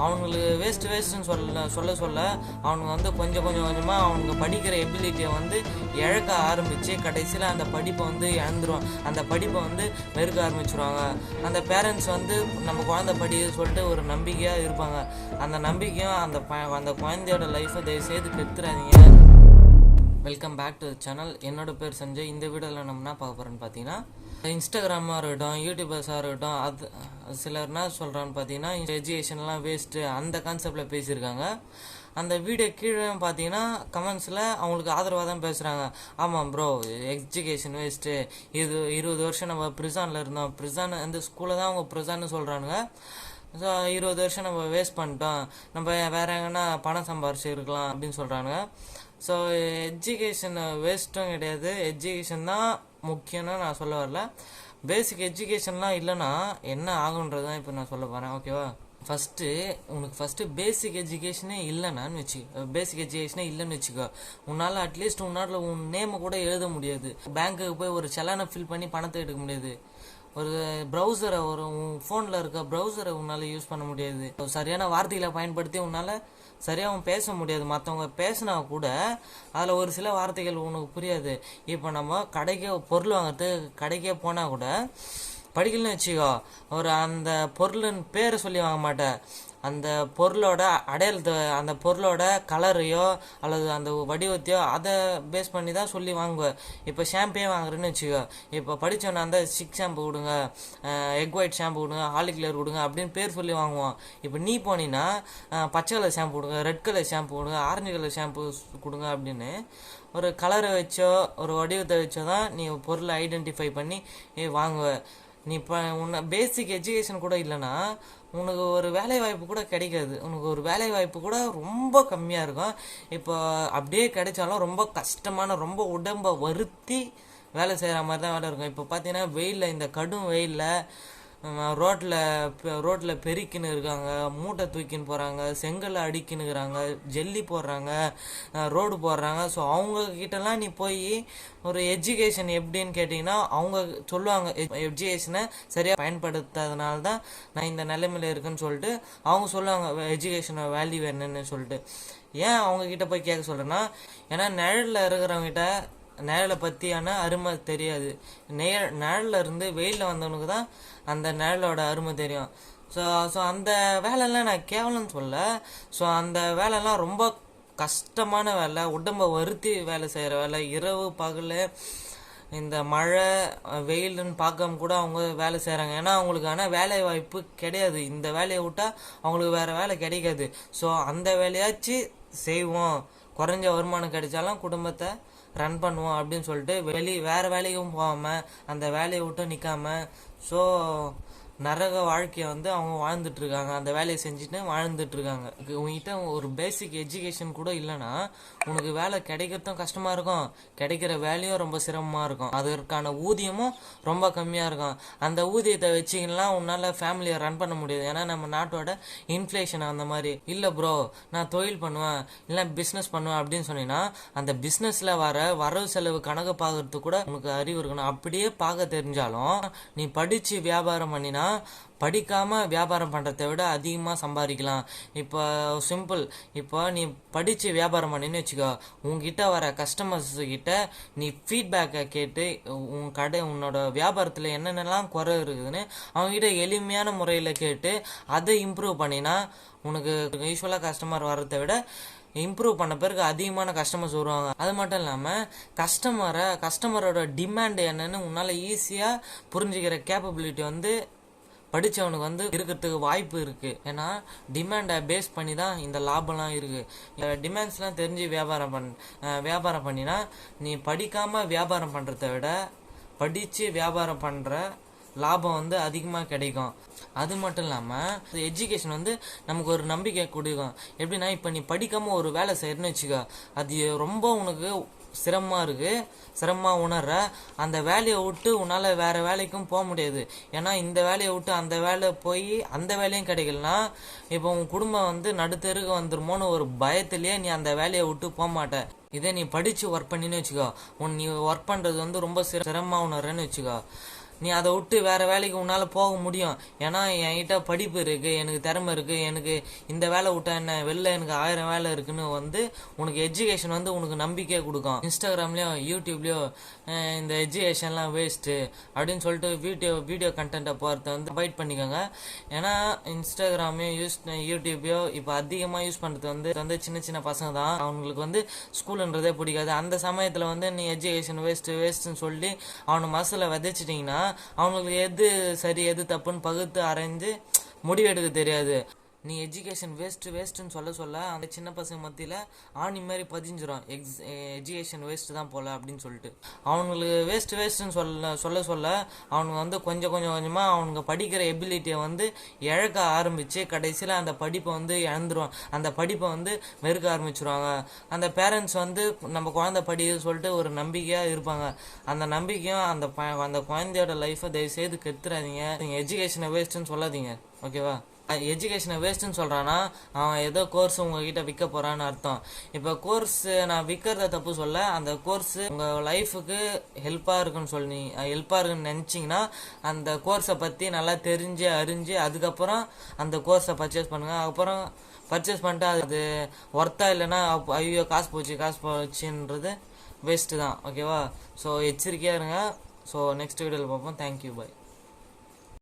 அவனுங்களுக்கு வேஸ்ட்டுன்னு சொல்ல அவனுங்க வந்து கொஞ்சம் கொஞ்சமாக அவனுங்க படிக்கிற எபிலிட்டியை வந்து இழக்க ஆரம்பித்து கடைசியில் அந்த படிப்பை வந்து இழந்துருவான். அந்த படிப்பை வந்து வெறுக்க ஆரம்பிச்சிருவாங்க. அந்த பேரண்ட்ஸ் வந்து நம்ம குழந்தை படிக்க சொல்லிட்டு ஒரு நம்பிக்கையாக இருப்பாங்க. அந்த நம்பிக்கையும் அந்த குழந்தையோட லைஃப்பை தயவுசெய்து கெடுத்துறாதீங்க. Welcome back to the channel. என்னோட பேர் சஞ்சய். இந்த வீடியோவில் நம்ம என்ன பார்க்க போகிறோன்னு பார்த்தீங்கன்னா, இன்ஸ்டாகிராமாக இருக்கட்டும், யூடியூபர்ஸாக இருக்கட்டும், அது சிலர் என்ன சொல்கிறான்னு பார்த்தீங்கன்னா, எஜுகேஷன்லாம் வேஸ்ட்டு அந்த கான்செப்டில் பேசியிருக்காங்க. அந்த வீடியோ கீழே பார்த்தீங்கன்னா கமெண்ட்ஸில் அவங்களுக்கு ஆதரவாக தான் பேசுகிறாங்க. ஆமாம் ப்ரோ, எஜுகேஷன் வேஸ்ட்டு, 20 வருஷம் நம்ம ப்ரிசானில் இருந்தோம், ப்ரிசான் அந்த ஸ்கூலில் தான் அவங்க ப்ரிசான்னு சொல்கிறானுங்க. ஸோ 20 வருஷம் நம்ம வேஸ்ட் பண்ணிட்டோம், நம்ம வேறு எங்கன்னா பணம் சம்பாரிச்சு இருக்கலாம் அப்படின்னு சொல்கிறானுங்க. ஸோ எஜுகேஷன் வேஸ்ட்டும் கிடையாது, எஜுகேஷன் தான் முக்கியம்னு நான் சொல்ல வரல. பேசிக் எஜுகேஷன்லாம் இல்லைன்னா என்ன ஆகுன்றது தான் இப்போ நான் சொல்ல போகிறேன். ஓகேவா? உனக்கு பேசிக் எஜுகேஷனே இல்லைன்னு வச்சுக்கோ. உன்னால் அட்லீஸ்ட் உன்னால் உன் நேமை கூட எழுத முடியாது. பேங்க்குக்கு போய் ஒரு செலானை ஃபில் பண்ணி பணத்தை எடுக்க முடியாது. ஒரு ப்ரௌசரை உன் ஃபோனில் இருக்க ப்ரௌசரை உன்னால் யூஸ் பண்ண முடியாது. சரியான வார்த்தைகளை பயன்படுத்தி உன்னால் சரியாகவும் பேச முடியாது. மற்றவங்க பேசினா கூட அதில் ஒரு சில வார்த்தைகள் உனக்கு புரியாது. இப்போ நம்ம பொருள் வாங்குறதுக்கு கடைக்கே போனால் கூட படிக்கலன்னு வச்சுக்கோ, அந்த பொருளின் பேரை சொல்லி வாங்க மாட்டேன், அந்த பொருளோட அடையாளத்தை, அந்த பொருளோட கலரையோ அல்லது அந்த வடிவத்தையோ அதை பேஸ் பண்ணி தான் சொல்லி வாங்குவேன். இப்போ ஷாம்பே வாங்குறேன்னு வச்சுக்கோ, இப்போ படித்தவன அந்த சிக் ஷாம்பு கொடுங்க, எக் ஒயிட் ஷாம்பு கொடுங்க, ஹாலி கிளர் கொடுங்க அப்படின்னு பேர் சொல்லி வாங்குவோம். இப்போ நீ போனீங்கன்னா பச்சை கலர் ஷாம்பு கொடுங்க, ரெட் கலர் ஷாம்பு கொடுங்க, ஆரஞ்சு கலர் ஷாம்பு கொடுங்க அப்படின்னு ஒரு கலரை வச்சோ ஒரு வடிவத்தை வச்சோ தான் நீ பொருளை ஐடென்டிஃபை பண்ணி வாங்குவ. நீ இப்போ பேசிக் எஜுகேஷன் கூட இல்லைன்னா உனக்கு ஒரு வேலை வாய்ப்பு கூட கிடைக்காது. உனக்கு ஒரு வேலை வாய்ப்பு கூட ரொம்ப கம்மியாக இருக்கும். இப்போ அப்படியே கிடைச்சாலும் ரொம்ப கஷ்டமான, ரொம்ப உடம்பை வருத்தி வேலை செய்கிற மாதிரி தான் வேலை இருக்கும். இப்போ பார்த்தீங்கன்னா வெயிலில், இந்த கடும் வெயிலில் ரோட்டில் பெருக்கின்னு இருக்காங்க, மூட்டை தூக்கின்னு போகிறாங்க, செங்கலை அடிக்கின்னுக்கிறாங்க, ஜல்லி போடுறாங்க, ரோடு போடுறாங்க. ஸோ அவங்கக்கிட்டலாம் நீ போய் ஒரு எஜுகேஷன் எப்படின்னு கேட்டிங்கன்னா அவங்க சொல்லுவாங்க, எஜுகேஷனை சரியாக பயன்படுத்தாதனால தான் நான் இந்த நிலைமையில் இருக்குன்னு சொல்லிட்டு அவங்க சொல்லுவாங்க எஜுகேஷனை வேல்யூ என்னன்னு சொல்லிட்டு. ஏன் அவங்கக்கிட்ட போய் கேட்க சொல்கிறேன்னா, ஏன்னா நிழலில் இருக்கிறவங்ககிட்ட நிழலை பற்றியான அருமை தெரியாது. நிழலில் இருந்து வெயிலில் வந்தவனுக்கு தான் அந்த நிழலோட அருமை தெரியும். ஸோ அந்த வேலைலாம் நான் கேவலம்னு சொல்ல. ஸோ அந்த வேலைலாம் ரொம்ப கஷ்டமான வேலை, உடம்பை வருத்தி வேலை செய்கிற வேலை. இரவு பகல் இந்த மழை வெயிலுன்னு பார்க்காம கூட அவங்க வேலை செய்கிறாங்க. ஏன்னா அவங்களுக்கான வேலை வாய்ப்பு கிடையாது. இந்த வேலையை விட்டால் அவங்களுக்கு வேறு வேலை கிடைக்காது. ஸோ அந்த வேலையாச்சும் செய்வோம், குறைஞ்ச வருமானம் கிடைச்சாலும் குடும்பத்தை ரன் பண்ணுவோம் அப்படின்னு சொல்லிட்டு வேறு வேலைக்கும் போகாமல் அந்த வேலையை விட்டு நிற்காமல் ஸோ நரக வாழ்க்கையை வந்து அவங்க வாழ்ந்துட்டுருக்காங்க. அந்த வேலையை செஞ்சுட்டு வாழ்ந்துட்டுருக்காங்க. உங்ககிட்ட ஒரு பேசிக் எஜுகேஷன் கூட இல்லைன்னா உனக்கு வேலை கிடைக்கிறதும் கஷ்டமாக இருக்கும், கிடைக்கிற வேலையும் ரொம்ப சிரமமாக இருக்கும், அதற்கான ஊதியமும் ரொம்ப கம்மியாக இருக்கும். அந்த ஊதியத்தை வச்சிங்கன்னா உன்னால் ஃபேமிலியை ரன் பண்ண முடியாது. ஏன்னா நம்ம நாட்டோட இன்ஃப்ளேஷன் அந்த மாதிரி. இல்லை ப்ரோ, நான் தொழில் பண்ணுவேன், இல்லை பிஸ்னஸ் பண்ணுவேன் அப்படின்னு சொன்னீங்கன்னா அந்த பிஸ்னஸில் வரவு செலவு கணக்கு பார்க்கறதுக்கு கூட உனக்கு அறிவு இருக்கணும். அப்படியே பார்க்க தெரிஞ்சாலும் நீ படித்து வியாபாரம் பண்ணினா படிக்காமல் வியாபாரம் பண்ணுறதை விட அதிகமாக சம்பாதிக்கலாம். இப்போ சிம்பிள், இப்போ நீ படித்து வியாபாரம் பண்ணின்னு வச்சுக்கோ, உங்ககிட்ட வர கஸ்டமர்ஸுக்கிட்ட நீ ஃபீட்பேக்கை கேட்டு உன்னோட வியாபாரத்தில் என்னென்னலாம் குறை இருக்குதுன்னு அவங்ககிட்ட எளிமையான முறையில் கேட்டு அதை இம்ப்ரூவ் பண்ணினா உனக்கு யூஸ்வலாக கஸ்டமர் வர்றதை விட இம்ப்ரூவ் பண்ண பிறகு அதிகமான கஸ்டமர்ஸ் வருவாங்க. அது மட்டும் இல்லாமல் கஸ்டமரோட டிமாண்ட் என்னன்னு உன்னால் ஈஸியாக புரிஞ்சுக்கிற கேப்பபிலிட்டி வந்து படித்தவனுக்கு வந்து இருக்கிறதுக்கு வாய்ப்பு இருக்குது. ஏன்னா டிமாண்டை பேஸ் பண்ணி தான் இந்த லாபம்லாம் இருக்குது. டிமாண்ட்ஸ்லாம் தெரிஞ்சு வியாபாரம் பண்ணினா நீ படிக்காமல் வியாபாரம் பண்ணுறத விட படித்து வியாபாரம் பண்ணுற லாபம் வந்து அதிகமாக கிடைக்கும். அது மட்டும் இல்லாமல் எஜுகேஷன் வந்து நமக்கு ஒரு நம்பிக்கை கொடுக்கும். எப்படின்னா, இப்போ நீ படிக்காமல் ஒரு வேலை செய்யறன்னு வச்சுக்கோ, அது ரொம்ப உனக்கு சிரமமாக உணர்ற அந்த வேலையை விட்டு உன்னால் வேறு வேலைக்கும் போக முடியாது. ஏன்னா இந்த வேலையை விட்டு அந்த வேலை போய் அந்த வேலையும் கிடைக்கலனா இப்போ உன் குடும்பம் வந்து நடுத்தருக்கு வந்துருமோன்னு ஒரு பயத்திலேயே நீ அந்த வேலையை விட்டு போக மாட்டேன். இதே நீ படித்து ஒர்க் பண்ணின்னு வச்சுக்கோ, நீ ஒர்க் பண்ணுறது வந்து ரொம்ப சிரமமாக உணர்றேன்னு வச்சுக்கோ, நீ அதை விட்டு வேறு வேலைக்கு உன்னால் போக முடியும். ஏன்னா என்கிட்ட படிப்பு இருக்குது, எனக்கு திறமை இருக்குது, எனக்கு இந்த வேலை விட்டா என்ன, வெளில எனக்கு 1000 வேலை இருக்குன்னு உனக்கு எஜுகேஷன் உனக்கு நம்பிக்கையை கொடுக்கும். இன்ஸ்டாகிராம்லேயோ யூடியூப்லேயோ இந்த எஜுகேஷன்லாம் வேஸ்ட்டு அப்படின்னு சொல்லிட்டு வீடியோ கண்டென்ட்டை போகிறத அவாய்ட் பண்ணிக்கோங்க. ஏன்னா இன்ஸ்டாகிராமையும் யூடியூப்பையோ இப்போ அதிகமாக யூஸ் பண்ணுறது சின்ன சின்ன பசங்க தான். அவங்களுக்கு ஸ்கூலுன்றதே பிடிக்காது. அந்த சமயத்தில் நீ எஜுகேஷன் வேஸ்ட்டுன்னு சொல்லி அவனை மனசில் விதைச்சிட்டிங்கன்னா அவங்களுக்கு எது சரி எது தப்புன்னு பகுத்து அரைஞ்சு முடிவெடுக்க தெரியாது. நீ எஜுகேஷன் வேஸ்ட்டுன்னு சொல்ல அந்த சின்ன பசங்க மத்தியில் ஆணி மாதிரி பதிஞ்சிடும், எஜுகேஷன் வேஸ்ட்டு தான் போல அப்படின்னு சொல்லிட்டு. அவங்களுக்கு வேஸ்ட்டுன்னு சொல்ல அவனுங்க கொஞ்சம் கொஞ்சமாக அவனுங்க படிக்கிற எபிலிட்டியை இழக்க ஆரம்பித்து கடைசியில் அந்த படிப்பை இழந்துருவான். அந்த படிப்பை வெறுக்க ஆரம்பிச்சிருவாங்க. அந்த பேரண்ட்ஸ் நம்ம குழந்தை படிக்குதுன்னு சொல்லிட்டு ஒரு நம்பிக்கையாக இருப்பாங்க. அந்த நம்பிக்கையும் அந்த குழந்தையோட லைஃப்பை தயவுசெய்து கெடுத்துறாதீங்க. நீங்கள் எஜுகேஷனை வேஸ்ட்டுன்னு சொல்லாதீங்க, ஓகேவா? எஜுகேஷனை வேஸ்ட்டுன்னு சொல்கிறான்னா அவன் ஏதோ கோர்ஸ் உங்ககிட்ட விற்க போகிறான்னு அர்த்தம். இப்போ கோர்ஸ் நான் விற்கிறத தப்பு சொல்ல, அந்த கோர்ஸ் உங்கள் லைஃபுக்கு ஹெல்ப்பாக இருக்குன்னு நினச்சிங்கன்னா அந்த கோர்ஸை பற்றி நல்லா தெரிஞ்சு அறிஞ்சு அதுக்கப்புறம் அந்த கோர்ஸை பர்ச்சேஸ் பண்ணுங்கள். அப்புறம் பர்ச்சேஸ் பண்ணிட்டு அது ஒர்த்தா இல்லைன்னா ஐயோ காசு போச்சுன்றது வேஸ்ட்டு தான், ஓகேவா? ஸோ எச்சரிக்கையாக இருங்க. ஸோ நெக்ஸ்ட் வீடியோவில் பார்ப்போம். தேங்க்யூ, பாய்.